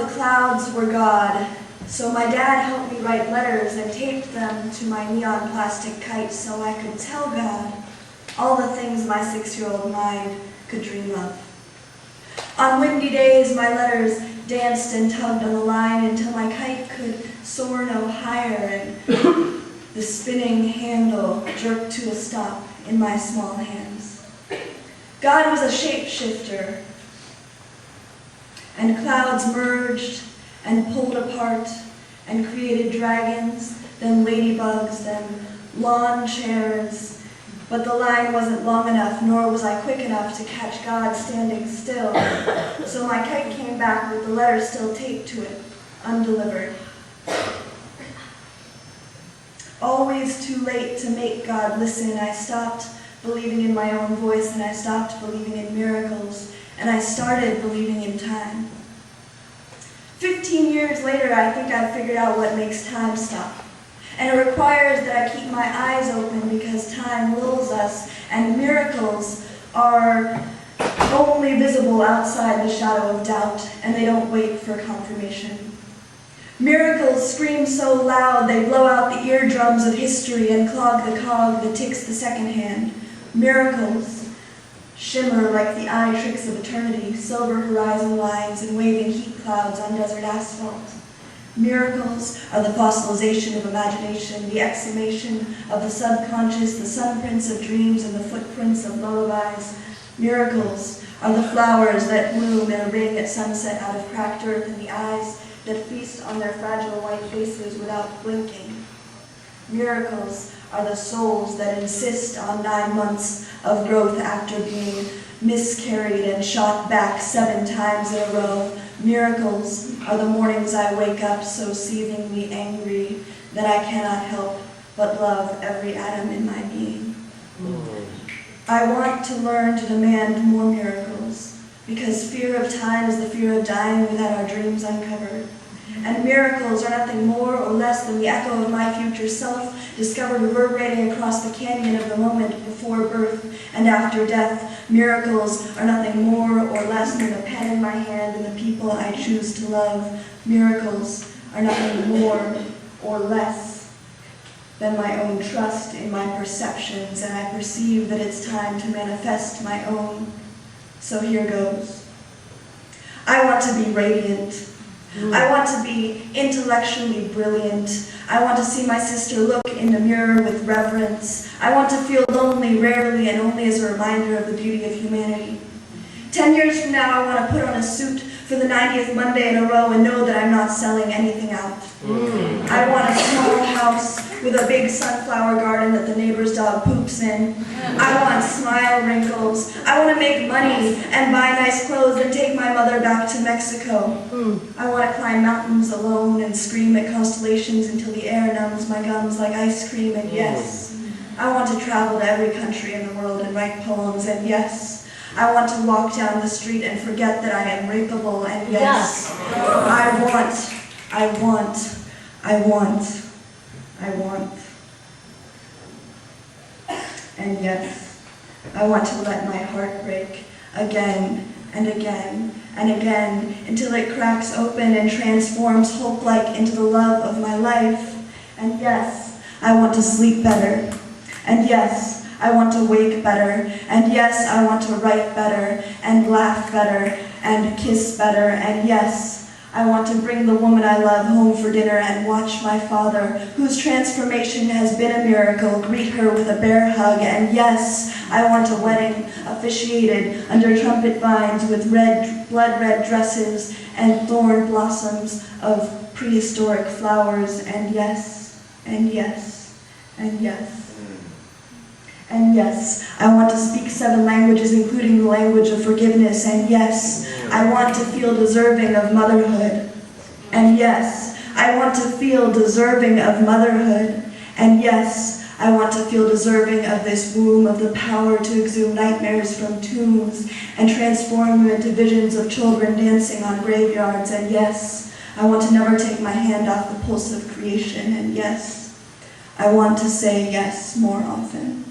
the clouds were God, so my dad helped me write letters and taped them to my neon plastic kite so I could tell God all the things my 6-year-old mind could dream of. On windy days, my letters danced and tugged on the line until my kite could soar no higher and the spinning handle jerked to a stop in my small hands. God was a shapeshifter, and clouds merged and pulled apart and created dragons, then ladybugs, then lawn chairs. But the line wasn't long enough, nor was I quick enough to catch God standing still. So my kite came back with the letter still taped to it, undelivered. Always too late to make God listen, I stopped believing in my own voice, and I stopped believing in miracles, and I started believing in time. 15 years later, I think I figured out what makes time stop. And it requires that I keep my eyes open because time lulls us, and miracles are only visible outside the shadow of doubt, and they don't wait for confirmation. Miracles scream so loud they blow out the eardrums of history and clog the cog that ticks the second hand. Miracles shimmer like the eye tricks of eternity, silver horizon lines and waving heat clouds on desert asphalt. Miracles are the fossilization of imagination, the exhumation of the subconscious, the sunprints of dreams and the footprints of lullabies. Miracles are the flowers that bloom in a ring at sunset out of cracked earth and the eyes that feast on their fragile white faces without blinking. Miracles are the souls that insist on 9 months of growth after being miscarried and shot back 7 times in a row. Miracles are the mornings I wake up so seethingly angry that I cannot help but love every atom in my being. I want to learn to demand more miracles, because fear of time is the fear of dying without our dreams uncovered. And miracles are nothing more or less than the echo of my future self, discovered reverberating across the canyon of the moment before birth and after death. Miracles are nothing more or less than the pen in my hand and the people I choose to love. Miracles are nothing more or less than my own trust in my perceptions, and I perceive that it's time to manifest my own. So here goes. I want to be radiant. I want to be intellectually brilliant. I want to see my sister look in the mirror with reverence. I want to feel lonely rarely and only as a reminder of the beauty of humanity. 10 years from now, I want to put on a suit for the 90th Monday in a row and know that I'm not selling anything out. I want a small house with a big sunflower garden that the neighbor's dog poops in. I want smile wrinkles. I want to make money and buy nice clothes and take my mother back to Mexico. I want to climb mountains alone and scream at constellations until the air numbs my gums like ice cream. And yes, I want to travel to every country in the world and write poems. And yes, I want to walk down the street and forget that I am rapeable. And yes, I want. And yes, I want to let my heart break again and again and again until it cracks open and transforms hope-like into the love of my life. And yes, I want to sleep better. And yes, I want to wake better. And yes, I want to write better and laugh better and kiss better. And yes, I want to bring the woman I love home for dinner and watch my father, whose transformation has been a miracle, greet her with a bear hug. And yes, I want a wedding officiated under trumpet vines with blood-red dresses and thorn blossoms of prehistoric flowers. And yes, and yes, and yes. And yes, I want to speak 7 languages, including the language of forgiveness. And yes, I want to feel deserving of motherhood. And yes, I want to feel deserving of motherhood. And yes, I want to feel deserving of this womb, of the power to exhume nightmares from tombs and transform them into visions of children dancing on graveyards. And yes, I want to never take my hand off the pulse of creation. And yes, I want to say yes more often.